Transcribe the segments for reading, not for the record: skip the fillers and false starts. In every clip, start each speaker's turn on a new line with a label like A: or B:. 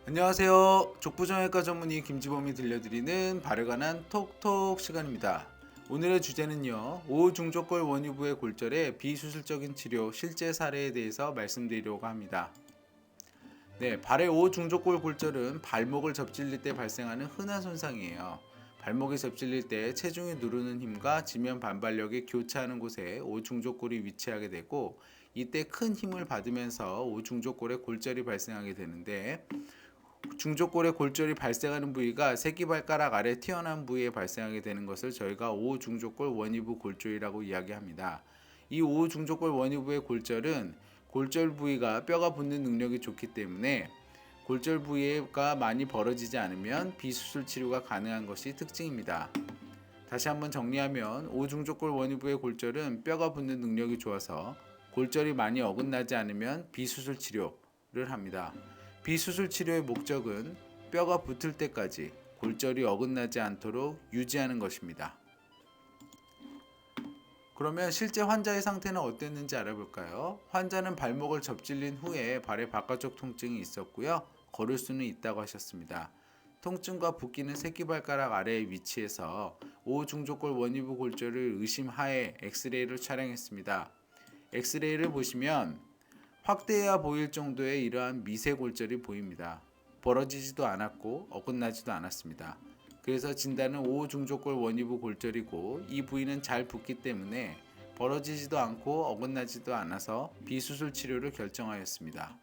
A: 안녕하세요. 족부정형외과 전문의 김지범이 들려드리는 발에 관한 톡톡 시간입니다. 오늘의 주제는요, 오중족골 원유부의 골절의 비수술적인 치료 실제 사례에 대해서 말씀드리려고 합니다. 네, 발의 오중족골 골절은 발목을 접질릴 때 발생하는 흔한 손상이에요. 발목이 접질릴 때 체중이 누르는 힘과 지면 반발력이 교차하는 곳에 오중족골이 위치하게 되고, 이때 큰 힘을 받으면서 오중족골에 골절이 발생하게 되는데, 중족골의 골절이 발생하는 부위가 새끼발가락 아래 튀어나온 부위에 발생하게 되는 것을 저희가 오중족골 원위부 골절이라고 이야기합니다. 이 오중족골 원위부의 골절은 골절 부위가 뼈가 붙는 능력이 좋기 때문에 골절 부위가 많이 벌어지지 않으면 비수술 치료가 가능한 것이 특징입니다. 다시 한번 정리하면 오중족골 원위부의 골절은 뼈가 붙는 능력이 좋아서 골절이 많이 어긋나지 않으면 비수술 치료를 합니다. 비수술 치료의 목적은 뼈가 붙을 때까지 골절이 어긋나지 않도록 유지하는 것입니다. 그러면 실제 환자의 상태는 어땠는지 알아볼까요? 환자는 발목을 접질린 후에 발의 바깥쪽 통증이 있었고요. 걸을 수는 있다고 하셨습니다. 통증과 붓기는 새끼발가락 아래에 위치해서 오중족골 원위부 골절을 의심하에 엑스레이를 촬영했습니다. 엑스레이를 보시면 확대해야 보일 정도의 이러한 미세 골절이 보입니다. 벌어지지도 않았고 어긋나지도 않았습니다. 그래서 진단은 오중족골 원위부 골절이고 이 부위는 잘 붓기 때문에 벌어지지도 않고 어긋나지도 않아서 비수술 치료를 결정하였습니다.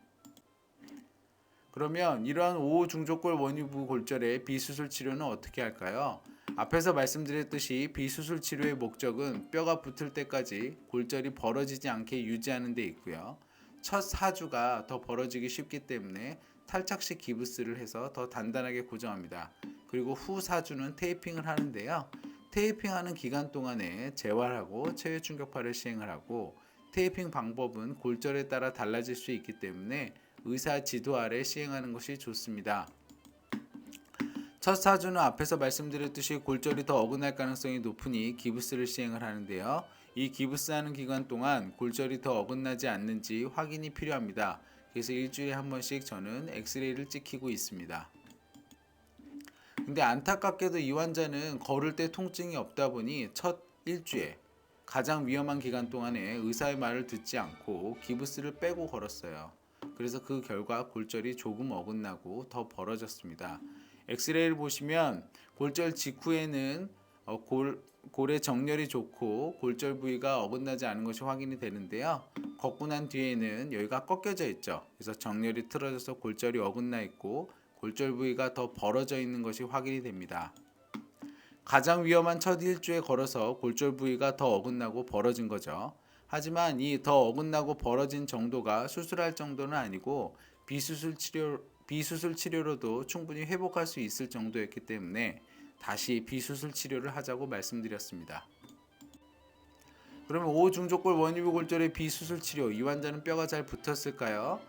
A: 그러면 이러한 오중족골 원위부 골절의 비수술 치료는 어떻게 할까요? 앞에서 말씀드렸듯이 비수술 치료의 목적은 뼈가 붙을 때까지 골절이 벌어지지 않게 유지하는 데 있고요. 첫 사주가 더 벌어지기 쉽기 때문에 탈착식 기부스를 해서 더 단단하게 고정합니다. 그리고 후 사주는 테이핑을 하는데요. 테이핑하는 기간 동안에 재활하고 체외 충격파를 시행을 하고, 테이핑 방법은 골절에 따라 달라질 수 있기 때문에 의사 지도 아래 시행하는 것이 좋습니다. 첫 사주는 앞에서 말씀드렸듯이 골절이 더 어긋날 가능성이 높으니 기부스를 시행을 하는데요. 이 기부스하는 기간 동안 골절이 더 어긋나지 않는지 확인이 필요합니다. 그래서 일주일에 한 번씩 저는 엑스레이를 찍히고 있습니다. 근데 안타깝게도 이 환자는 걸을 때 통증이 없다 보니 첫 일주에 가장 위험한 기간 동안에 의사의 말을 듣지 않고 기부스를 빼고 걸었어요. 그래서 그 결과 골절이 조금 어긋나고 더 벌어졌습니다. 엑스레이를 보시면 골절 직후에는 골의 정렬이 좋고 골절 부위가 어긋나지 않은 것이 확인이 되는데요. 걷고 난 뒤에는 여기가 꺾여져 있죠. 그래서 정렬이 틀어져서 골절이 어긋나 있고 골절 부위가 더 벌어져 있는 것이 확인이 됩니다. 가장 위험한 첫 일주에 걸어서 골절 부위가 더 어긋나고 벌어진 거죠. 하지만 이 더 어긋나고 벌어진 정도가 수술할 정도는 아니고 비수술 치료로도 충분히 회복할 수 있을 정도였기 때문에 다시 비수술 치료를 하자고 말씀드렸습니다. 그러면 오중족골 원위부 골절의 비수술 치료, 이 환자는 뼈가 잘 붙었을까요?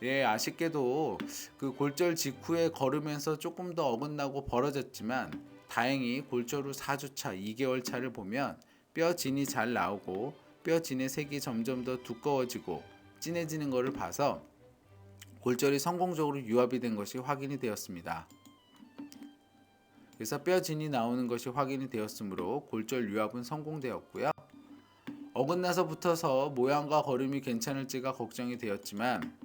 A: 예, 아쉽게도 그 골절 직후에 걸으면서 조금 더 어긋나고 벌어졌지만 다행히 골절 후 4주차, 2개월 차를 보면 뼈 진이 잘 나오고 뼈 진의 색이 점점 더 두꺼워지고 진해지는 것을 봐서 골절이 성공적으로 유압이 된 것이 확인이 되었습니다. 그래서 뼈 진이 나오는 것이 확인이 되었으므로 골절 유압은 성공되었고요. 어긋나서 붙어서 모양과 걸음이 괜찮을지가 걱정이 되었지만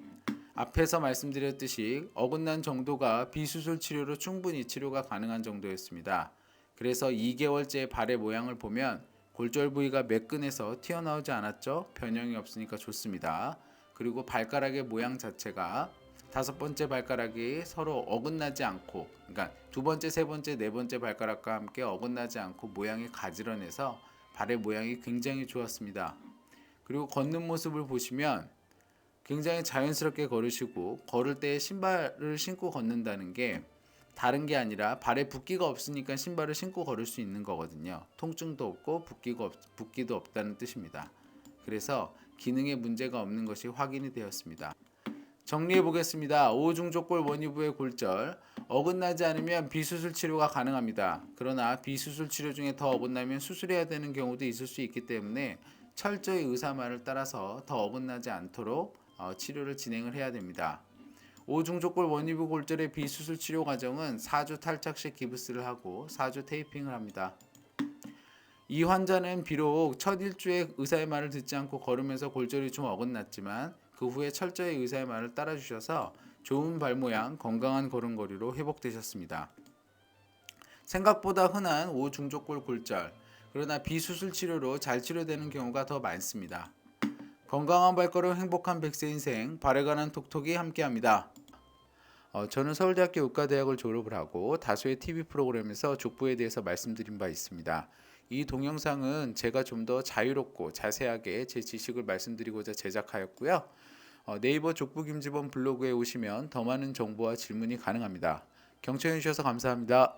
A: 앞에서 말씀드렸듯이 어긋난 정도가 비수술 치료로 충분히 치료가 가능한 정도였습니다. 그래서 2개월째 발의 모양을 보면 골절 부위가 매끈해서 튀어나오지 않았죠? 변형이 없으니까 좋습니다. 그리고 발가락의 모양 자체가 다섯 번째 발가락이 서로 어긋나지 않고, 그러니까 두 번째, 세 번째, 네 번째 발가락과 함께 어긋나지 않고 모양이 가지런해서 발의 모양이 굉장히 좋았습니다. 그리고 걷는 모습을 보시면 굉장히 자연스럽게 걸으시고, 걸을 때 신발을 신고 걷는다는 게 다른 게 아니라 발에 붓기가 없으니까 신발을 신고 걸을 수 있는 거거든요. 통증도 없고 붓기도 없다는 뜻입니다. 그래서 기능에 문제가 없는 것이 확인이 되었습니다. 정리해 보겠습니다. 오중족골 원위부의 골절, 어긋나지 않으면 비수술 치료가 가능합니다. 그러나 비수술 치료 중에 더 어긋나면 수술해야 되는 경우도 있을 수 있기 때문에 철저히 의사 말을 따라서 더 어긋나지 않도록 치료를 진행을 해야 됩니다. 오중족골 원위부 골절의 비수술 치료 과정은 4주 탈착식 기부스를 하고 4주 테이핑을 합니다. 이 환자는 비록 첫 일주에 의사의 말을 듣지 않고 걸으면서 골절이 좀 어긋났지만 그 후에 철저히 의사의 말을 따라주셔서 좋은 발 모양, 건강한 걸음걸이로 회복되셨습니다. 생각보다 흔한 오중족골 골절, 그러나 비수술 치료로 잘 치료되는 경우가 더 많습니다. 건강한 발걸음 행복한 100세 인생 발에 관한 톡톡이 함께합니다. 저는 서울대학교 의과대학을 졸업을 하고 다수의 TV 프로그램에서 족부에 대해서 말씀드린 바 있습니다. 이 동영상은 제가 좀 더 자유롭고 자세하게 제 지식을 말씀드리고자 제작하였고요. 네이버 족부 김지범 블로그에 오시면 더 많은 정보와 질문이 가능합니다. 경청해 주셔서 감사합니다.